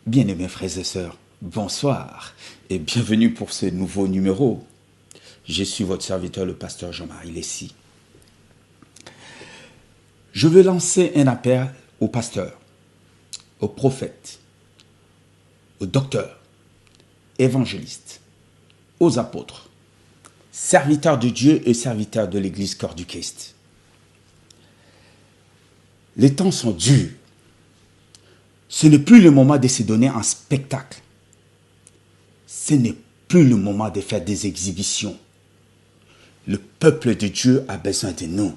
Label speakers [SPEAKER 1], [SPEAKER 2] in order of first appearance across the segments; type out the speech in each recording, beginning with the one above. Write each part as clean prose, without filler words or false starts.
[SPEAKER 1] Bien-aimés frères et sœurs, bonsoir et bienvenue pour ce nouveau numéro. Je suis votre serviteur, le pasteur Jean-Marie Lessy. Je veux lancer un appel aux pasteurs, aux prophètes, aux docteurs, évangélistes, aux apôtres, serviteurs de Dieu et serviteurs de l'Église Corps du Christ. Les temps sont durs. Ce n'est plus le moment de se donner un spectacle. Ce n'est plus le moment de faire des exhibitions. Le peuple de Dieu a besoin de nous.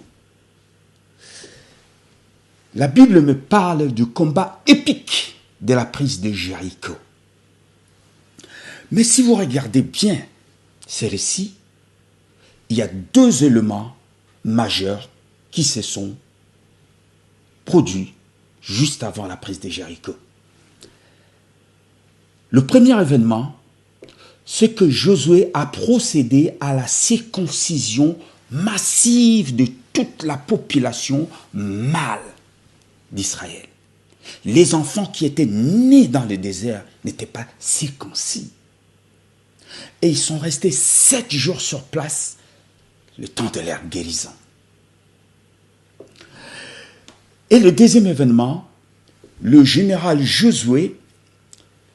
[SPEAKER 1] La Bible me parle du combat épique de la prise de Jéricho. Mais si vous regardez bien ces récits, il y a deux éléments majeurs qui se sont produits juste avant la prise de Jéricho. Le premier événement, c'est que Josué a procédé à la circoncision massive de toute la population mâle d'Israël. Les enfants qui étaient nés dans le désert n'étaient pas circoncis. Et ils sont restés 7 jours sur place, le temps de leur guérison. Et le deuxième événement, le général Josué,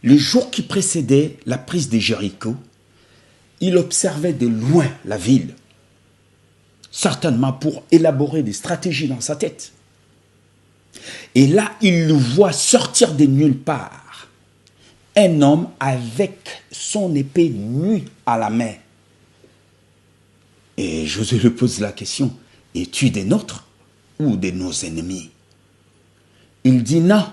[SPEAKER 1] le jour qui précédait la prise de Jéricho, il observait de loin la ville, certainement pour élaborer des stratégies dans sa tête. Et là, il le voit sortir de nulle part, un homme avec son épée nue à la main. Et Josué lui pose la question, es-tu des nôtres ou de nos ennemis? Il dit non,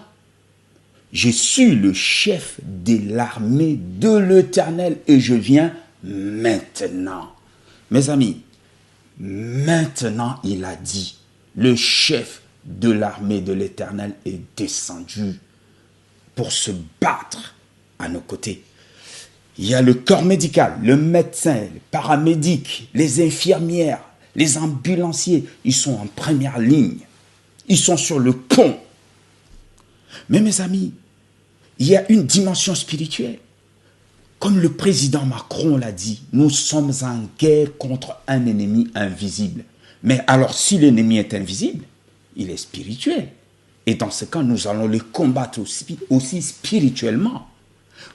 [SPEAKER 1] je suis le chef de l'armée de l'Éternel et je viens maintenant. Mes amis, maintenant il a dit, le chef de l'armée de l'Éternel est descendu pour se battre à nos côtés. Il y a le corps médical, le médecin, les paramédics, les infirmières, les ambulanciers, ils sont en première ligne. Ils sont sur le pont. Mais mes amis, il y a une dimension spirituelle. Comme le président Macron l'a dit, nous sommes en guerre contre un ennemi invisible. Mais alors, si l'ennemi est invisible, il est spirituel. Et dans ce cas, nous allons le combattre aussi spirituellement.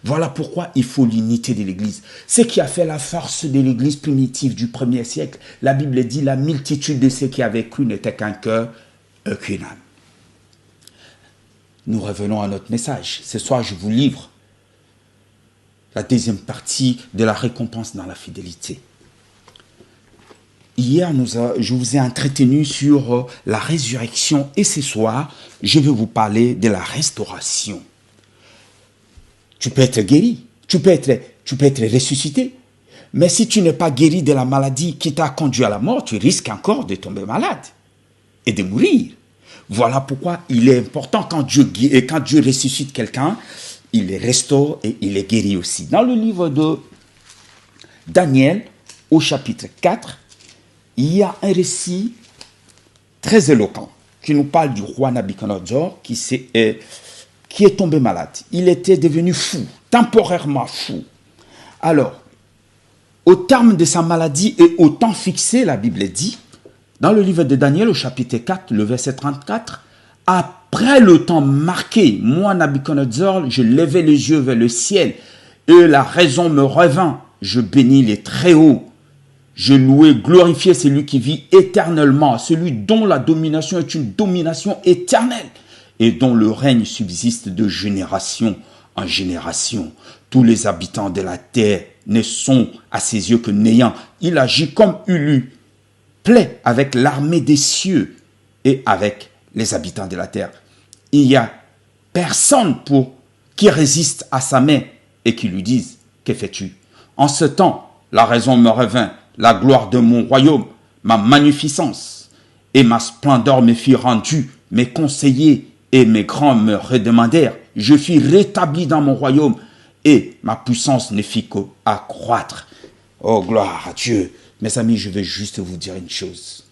[SPEAKER 1] Voilà pourquoi il faut l'unité de l'Église. Ce qui a fait la force de l'Église primitive du 1er siècle, la Bible dit, la multitude de ceux qui avaient cru n'était qu'un cœur, qu'une âme. Nous revenons à notre message. Ce soir, je vous livre la deuxième partie de la récompense dans la fidélité. Hier, je vous ai entretenu sur la résurrection et ce soir, je vais vous parler de la restauration. Tu peux être guéri, tu peux être ressuscité, mais si tu n'es pas guéri de la maladie qui t'a conduit à la mort, tu risques encore de tomber malade et de mourir. Voilà pourquoi il est important quand Dieu ressuscite quelqu'un, il les restaure et il les guérit aussi. Dans le livre de Daniel, au chapitre 4, il y a un récit très éloquent qui nous parle du roi Nabuchodonosor qui est tombé malade. Il était devenu fou, temporairement fou. Alors, au terme de sa maladie et au temps fixé, la Bible dit, dans le livre de Daniel, au chapitre 4, le verset 34, « Après le temps marqué, moi, Nabuchodonosor, je levai les yeux vers le ciel, et la raison me revint. Je bénis les Très-Hauts. Je louai, glorifiai celui qui vit éternellement, celui dont la domination est une domination éternelle, et dont le règne subsiste de génération en génération. Tous les habitants de la terre ne sont à ses yeux que néants. Il agit comme Ulu, plaît avec l'armée des cieux et avec les habitants de la terre. Il n'y a personne qui résiste à sa main et qui lui dise, que fais-tu? En ce temps, la raison me revint, la gloire de mon royaume, ma magnificence et ma splendeur me furent rendues, mes conseillers et mes grands me redemandèrent. Je fus rétabli dans mon royaume et ma puissance ne fit qu'accroître. Oh, gloire à Dieu! Mes amis, je vais juste vous dire une chose.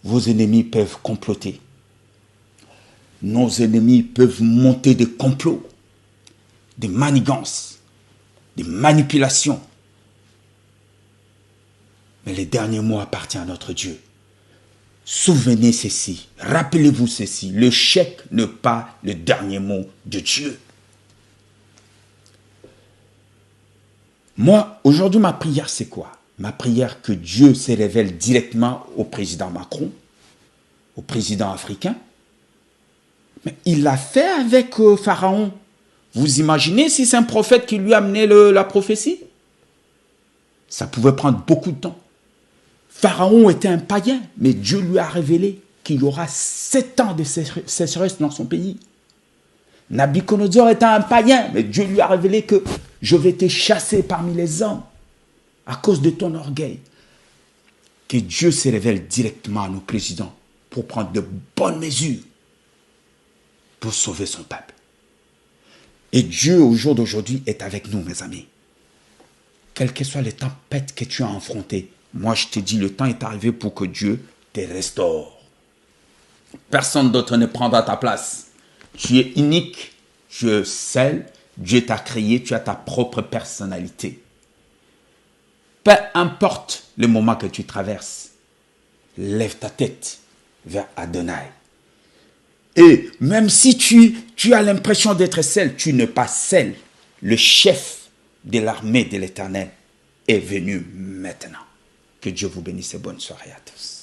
[SPEAKER 1] Vos ennemis peuvent comploter. nos ennemis peuvent monter des complots, des manigances, des manipulations. Mais les derniers mots appartiennent à notre Dieu. Souvenez ceci, rappelez-vous ceci, le chèque n'est pas le dernier mot de Dieu. Moi, aujourd'hui, ma prière, c'est quoi? Ma prière, que Dieu se révèle directement au président Macron, au président africain. Mais il l'a fait avec Pharaon. Vous imaginez si c'est un prophète qui lui a amené la prophétie? Ça pouvait prendre beaucoup de temps. Pharaon était un païen, mais Dieu lui a révélé qu'il y aura 7 ans de sécheresse dans son pays. Nabuchodonosor était un païen, mais Dieu lui a révélé que je vais te chasser parmi les hommes à cause de ton orgueil. Que Dieu se révèle directement à nos présidents pour prendre de bonnes mesures pour sauver son peuple. Et Dieu, au jour d'aujourd'hui, est avec nous, mes amis. Quelles que soient les tempêtes que tu as affrontées, moi je te dis, le temps est arrivé pour que Dieu te restaure. Personne d'autre ne prendra ta place. Tu es unique, tu es seul, Dieu t'a créé, tu as ta propre personnalité. Peu importe le moment que tu traverses, lève ta tête vers Adonai. Et même si tu as l'impression d'être seul, tu n'es pas seul. Le chef de l'armée de l'Éternel est venu maintenant. Que Dieu vous bénisse et bonne soirée à tous.